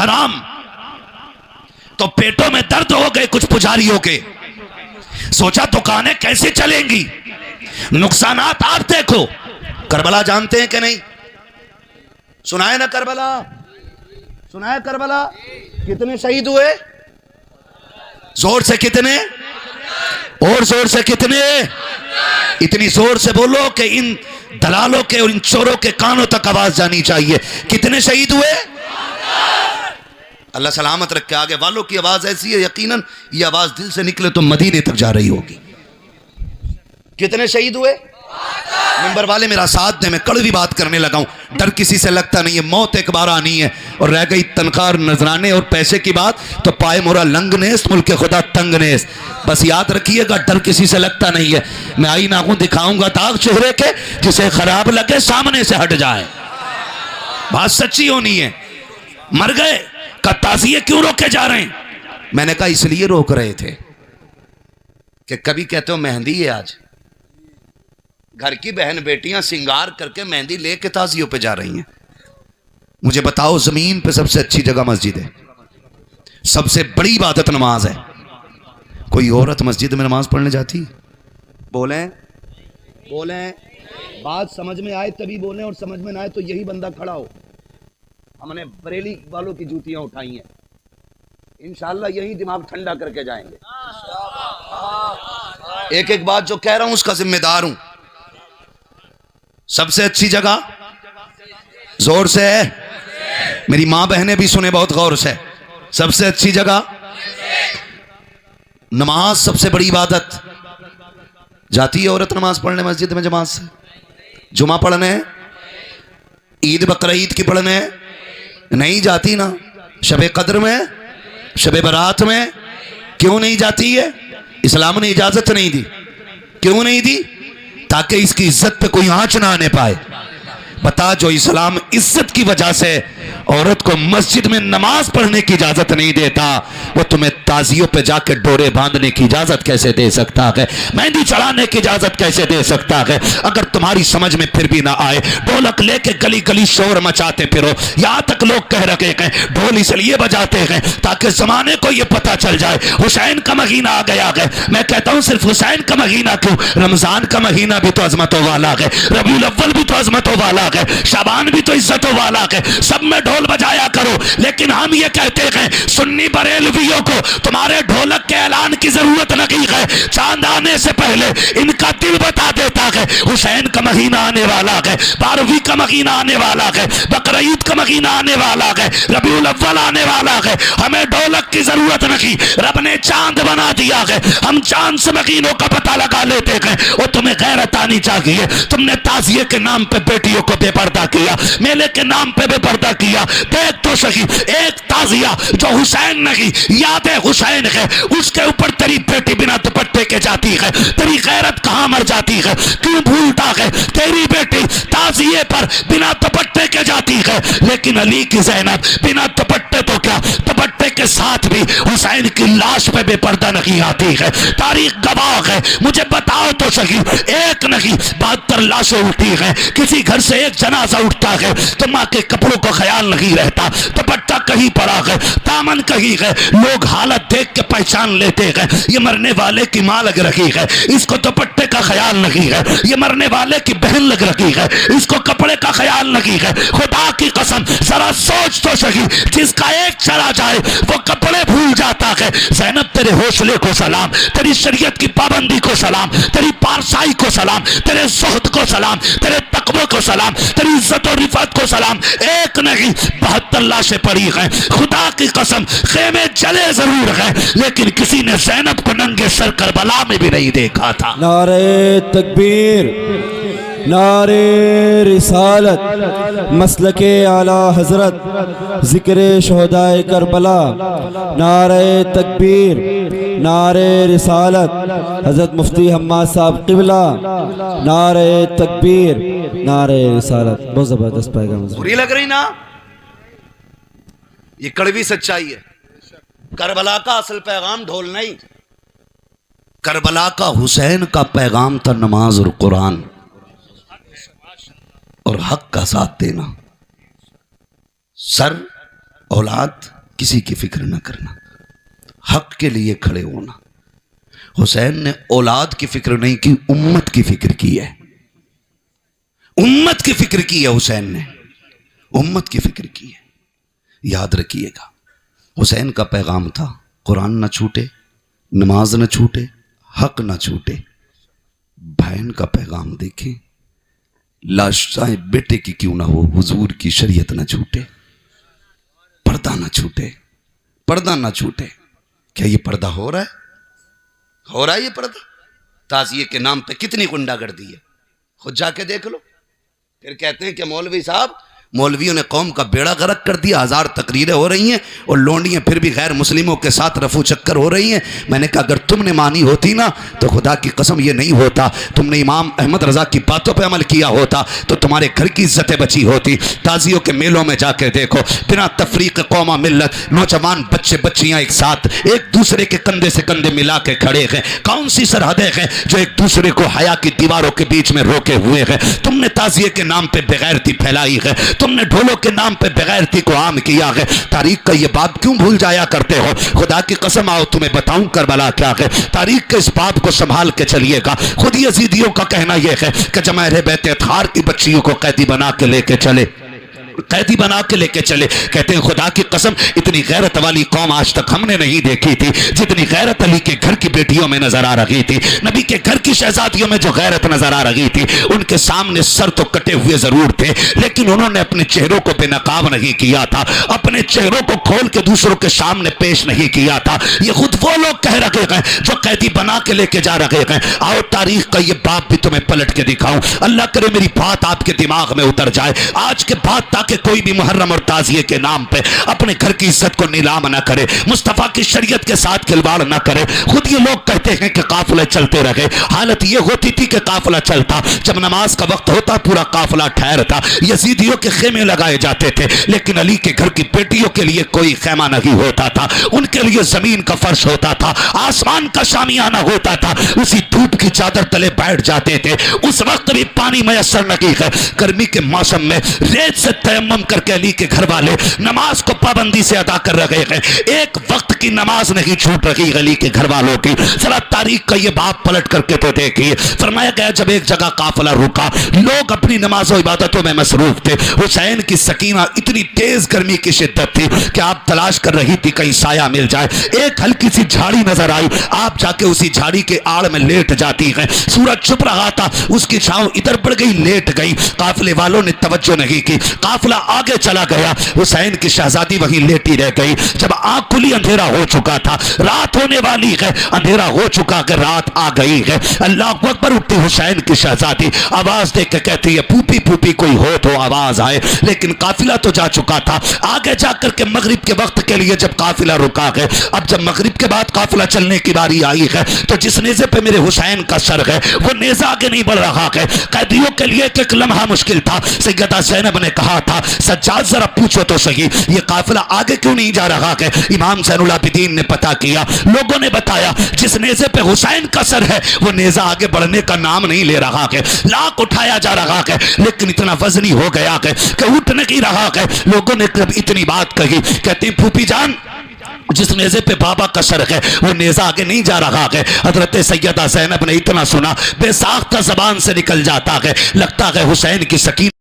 حرام. تو پیٹوں میں درد ہو گئے کچھ پجاریوں کے. سوچا دکانیں کیسے چلیں گی, نقصانات آپ دیکھو. کربلا جانتے ہیں کہ نہیں؟ سنا ہے نا کربلا؟ سنا ہے کربلا؟ کتنے شہید ہوئے؟ زور سے کتنے؟ اور زور سے کتنے؟ اتنی زور سے بولو کہ ان دلالوں کے اور ان چوروں کے کانوں تک آواز جانی چاہیے. کتنے شہید ہوئے؟ اللہ سلامت رکھے. آگے والوں کی آواز ایسی ہے یقیناً یہ آواز دل سے نکلے تو مدینے تک جا رہی ہوگی. کتنے شہید ہوئے؟ ممبر والے میرا ساتھ دیں, میں کڑوی بات کرنے لگا ہوں. ڈر کسی سے لگتا نہیں ہے, موت ایک بار آنی ہے. اور رہ گئی تنخواہ نذرانے اور پیسے کی بات تو پائے مورا لنگ نیست ملک خدا تنگ نیست. بس یاد رکھیے گا ڈر کسی سے لگتا نہیں ہے. میں آئینہ کو دکھاؤں گا داغ چہرے کے, جسے خراب لگے سامنے سے ہٹ جائے. بات سچی ہونی ہے. مر گئے کا تعزیے کیوں روکے جا رہے ہیں؟ میں نے کہا اس لیے روک رہے تھے کہ کبھی کہتے ہو مہندی ہے آج, گھر کی بہن بیٹیاں سنگار کر کے مہندی لے کے تعزیوں پہ جا رہی ہیں. مجھے بتاؤ زمین پہ سب سے اچھی جگہ مسجد ہے, سب سے بڑی عبادت نماز ہے. کوئی عورت مسجد میں نماز پڑھنے جاتی؟ بولیں بولیں, بات سمجھ میں آئے تبھی بولیں, اور سمجھ میں نہ آئے تو یہی بندہ کھڑا ہو. ہم نے بریلی والوں کی جوتیاں اٹھائی ہیں, انشاءاللہ یہی دماغ ٹھنڈا کر کے جائیں گے. ایک ایک بات جو کہہ رہا ہوں اس کا ذمہ دار ہوں. سب سے اچھی جگہ زور سے ہے, میری ماں بہنیں بھی سنیں بہت غور سے. سب سے اچھی جگہ نماز, سب سے بڑی عبادت. جاتی ہے عورت نماز پڑھنے مسجد میں جماعت سے؟ جمعہ پڑھنے, عید بقرعید کی پڑھنے نہیں جاتی نا. شب قدر میں, شب برات میں کیوں نہیں جاتی ہے؟ اسلام نے اجازت نہیں دی. کیوں نہیں دی؟ تاکہ اس کی عزت پہ کوئی آنچ نہ آنے پائے. بتا, جو اسلام عزت کی وجہ سے عورت کو مسجد میں نماز پڑھنے کی اجازت نہیں دیتا, وہ تمہیں تعزیوں پہ جا کے ڈورے باندھنے کی اجازت کیسے دے سکتا ہے؟ مہندی چڑھانے کی اجازت کیسے دے سکتا ہے؟ اگر تمہاری سمجھ میں پھر بھی نہ آئے, ڈھولک لے کے گلی گلی شور مچاتے پھرو. یہاں تک لوگ کہہ رکھے ہیں ڈھول اس لیے بجاتے ہیں تاکہ زمانے کو یہ پتا چل جائے حسین کا مہینہ آ گیا ہے. میں کہتا ہوں صرف حسین کا مہینہ کیوں, رمضان کا مہینہ بھی تو عظمتوں والا ہے, ربیع الاول بھی تو عظمتوں والا ہے, شعبان بھی تو عزتوں والا ہے. سب میں ڈھول بجایا کرو. لیکن ہم یہ کہتے ہیں سنی بریلویوں کو تمہارے ڈھولک کے اعلان کی ضرورت نہیں ہے. چاند آنے سے پہلے ان کا دل بتا دیتا ہے حسین کا مہینہ آنے والا ہے, 12ویں کا مہینہ آنے والا ہے, بقرعید کا مہینہ آنے والا ہے, ربیع الاول آنے والا ہے. ہمیں ڈھولک کی ضرورت نہیں, رب نے چاند بنا دیا ہے, ہم چاند سے مہینوں کا پتہ لگا لیتے ہیں. اور تمہیں غیرت آنی چاہیے. تم نے تعزیے کے نام پہ بیٹیوں کو بے پردہ کیا, میلے کے نام پہ بے پردہ کیا. دیکھ تو صحیح, ایک تعزیہ جو حسین نہیں یاد حسین ہے, اس کے اوپر تیری بیٹی بنا دوپٹے کے جاتی ہے. تیری غیرت کہاں مر جاتی ہے؟ کیوں بھولتا ہے تیری بیٹی تعزیے پر بنا دوپٹے کے جاتی ہے, لیکن علی کی زینب بنا دوپٹے تو کیا دوپٹے کے ساتھ بھی حسین کی لاش پہ بے پردہ نہیں آتی ہے. تاریخ گواہ ہے. مجھے بتاؤ تو صحیح, ایک نہیں 72 لاشیں اٹھی ہیں. کسی گھر سے ایک جنازہ اٹھتا ہے تو ماں کے کپڑوں کو خیال نہیں رہتا, دوپٹہ کہیں پڑا ہے, دامن کہیں ہے. لوگ حالت دیکھ کے پہچان لیتے ہیں یہ مرنے والے کی ماں لگ رہی ہے, اس کو دوپٹے کا خیال نہیں ہے. یہ مرنے والے کی بہن لگ رہی ہے, اس کو کپڑے کا خیال نہیں ہے. خدا کی قسم ذرا سوچ تو صحیح, جس کا ایک چلا جائے وہ کپڑے بھول جاتا ہے. زینب تیرے حوصلے کو سلام, تیری شریعت کی پابندی کو سلام, تیری پارسائی کو سلام, تیرے زہد کو سلام, تیرے تقوی کو سلام, تیری عزت و رفعت کو سلام. ایک نہیں 72 لاشیں پڑی ہیں. خدا کی قسم خیمے جلے ضرور ہیں, لیکن کسی نے زینب کو ننگے سر کربلا میں بھی نہیں دیکھا تھا. نعرہ تکبیر, نعرہ رسالت, مسلک اعلی حضرت, ذکر شہدائے کربلا. نعرہ تکبیر, نعرہ رسالت, حضرت مفتی حماد صاحب قبلہ. نعرہ تکبیر, نعرہ رسالت. بہت زبردست پیغام. بری لگ رہی نا؟ یہ کڑوی سچائی ہے. کربلا کا اصل پیغام ڈھول نہیں, کربلا کا حسین کا پیغام تھا نماز اور قرآن اور حق کا ساتھ دینا. سر اولاد کسی کی فکر نہ کرنا، حق کے لیے کھڑے ہونا۔ حسین نے اولاد کی فکر نہیں کی، امت کی فکر کی ہے، امت کی فکر کی ہے، حسین نے امت کی فکر کی ہے۔ یاد رکھیے گا، حسین کا پیغام تھا قرآن نہ چھوٹے، نماز نہ چھوٹے، حق نہ چھوٹے۔ بہن کا پیغام دیکھیں، لاشیں بیٹے کی کیوں نہ ہو، حضور کی شریعت نہ چھوٹے، پردہ نہ چھوٹے، پردہ نہ چھوٹے۔ کیا یہ پردہ ہو رہا ہے؟ ہو رہا ہے یہ پردہ؟ تعزیے کے نام پہ کتنی گنڈا گردی ہے، خود جا کے دیکھ لو۔ پھر کہتے ہیں کہ مولوی صاحب، مولویوں نے قوم کا بیڑا غرق کر دیا، 1000 تقریریں ہو رہی ہیں اور لونڈیاں پھر بھی غیر مسلموں کے ساتھ رفو چکر ہو رہی ہیں۔ میں نے کہا اگر تم نے مانی ہوتی نا تو خدا کی قسم یہ نہیں ہوتا، تم نے امام احمد رضا کی باتوں پہ عمل کیا ہوتا تو تمہارے گھر کی عزتیں بچی ہوتی۔ تازیوں کے میلوں میں جا کے دیکھو، بنا تفریق قوم و ملت نوجوان بچے بچیاں ایک ساتھ ایک دوسرے کے کندھے سے کندھے ملا کے کھڑے ہیں۔ کون سی سرحدیں ہیں جو ایک دوسرے کو حیا کی دیواروں کے بیچ میں روکے ہوئے ہیں؟ تم نے تعزیے کے نام پہ بغیرتی پھیلائی ہے، تم نے ڈھولوں کے نام پہ بغیرتی کو عام کیا ہے۔ تاریخ کا یہ باب کیوں بھول جایا کرتے ہو؟ خدا کی قسم آؤ تمہیں بتاؤں کربلا کیا ہے۔ تاریخ کے اس باب کو سنبھال کے چلیے گا۔ خود یزیدیوں کا کہنا یہ ہے کہ جب اہل بیت اطہار کی بچیوں کو قیدی بنا کے لے کے چلے، قیدی بنا کے لے کے چلے، کہتے ہیں خدا کی قسم اتنی غیرت والی قوم آج تک ہم نے نہیں دیکھی تھی جتنی غیرت علی کے گھر کی بیٹیوں میں نظر آ رہی تھی، نبی کے گھر کی شہزادیوں میں جو غیرت نظر آ رہی تھی۔ ان کے سامنے سر تو کٹے ہوئے ضرور تھے لیکن انہوں نے اپنے چہروں کو بے نقاب نہیں کیا تھا، اپنے چہروں کو کھول کے دوسروں کے سامنے پیش نہیں کیا تھا۔ یہ خود وہ لوگ کہہ رہے ہیں جو قیدی بنا کے لے کے جا رہے ہیں۔ آؤ تاریخ کا یہ باب بھی تمہیں پلٹ کے دکھاؤں، اللہ کرے میری بات آپ کے دماغ میں اتر جائے آج کے بعد، کہ کوئی بھی محرم اور تعزیے کے نام پہ اپنے گھر کی عزت کو نیلام نہ کرے، مصطفیٰ کی شریعت کے ساتھ کھلواڑ نہ کرے۔ خود یہ لوگ کہتے ہیں کہ قافلے چلتے رہے، حالت یہ ہوتی تھی کہ قافلہ چلتا، جب نماز کا وقت ہوتا پورا قافلہ ٹھہرتا، یزیدیوں کے خیمے لگائے جاتے تھے لیکن علی کے گھر کی بیٹیوں کے لیے کوئی خیمہ نہیں ہوتا تھا، ان کے لیے زمین کا فرش ہوتا تھا، آسمان کا شامیانہ ہوتا تھا، اسی دھوپ کی چادر تلے بیٹھ جاتے تھے۔ اس وقت بھی پانی میسر نہیں ہے، گرمی کے موسم میں ریت سے تیمم کر کے علی کے گھر والے نماز کو پابندی سے ادا کر رہے ہیں، ایک وقت کی نماز نہیں چھوٹ رہی علی کے گھر والوں کی۔ ذرا تاریخ کا یہ باب پلٹ کر کے تو دیکھیے، فرمایا گیا جب ایک جگہ قافلہ رکا، لوگ اپنی نماز و عبادتوں میں مصروف تھے، حسین کی سکینہ اتنی تیز گرمی کی شدت تھی کہ آپ تلاش کر رہی تھی کہیں سایہ مل جائے، ایک ہلکی سی جھاڑی نظر آئی، آپ جا کے اسی جھاڑی کے آڑ میں لیٹ جاتی ہیں، سورج چھپ رہا تھا، اس کی چھاؤں ادھر بڑھ گئی، لیٹ گئی، قافلے والوں نے توجہ نہیں کی، قافلہ آگے چلا گیا، حسین کی شہزادی وہیں لیٹی رہ گئی۔ جب آنکھ کھلی اندھیرا ہو چکا تھا، رات ہونے والی ہے، اندھیرا ہو چکا کہ رات آ گئی ہے، اللہ اکبر اٹھتی حسین کی شہزادی، آواز دے کے کہتی ہے پھوپھی پھوپھی کوئی ہو تو آواز آئے، لیکن قافلہ تو جا چکا تھا۔ آگے جا کر کے مغرب کے وقت کے لیے جب قافلہ رکا ہے، اب جب مغرب کے بعد قافلہ چلنے کی باری آئی ہے تو جس نیزے پہ میرے حسین کا سر ہے وہ نیزہ آگے نہیں بڑھ رہا ہے۔ قیدیوں کے لیے ایک لمحہ مشکل تھا، سیدہ زینب نے کہا تھا سجاد ذرا پوچھو تو صحیح یہ قافلہ آگے کیوں نہیں جا رہا ہے؟ امام زین العابدین نے پتا کیا، لوگوں نے بتایا جس نیزے پہ حسین کا سر ہے وہ نیزہ آگے بڑھنے کا نام نہیں لے رہا ہے، لاکھ اٹھایا جا رہا ہے لیکن اتنا وزنی ہو گیا ہے کہ اٹھ نہیں رہا ہے۔ لوگوں نے جب اتنی بات کہی، کہتی پھوپھی جان جس نیزے پہ بابا کا سر ہے وہ نیزہ آگے نہیں جا رہا ہے۔ حضرت سیدہ زینب نے اتنا سنا، بے ساختہ زبان سے نکل جاتا ہے، لگتا ہے حسین کی سکینہ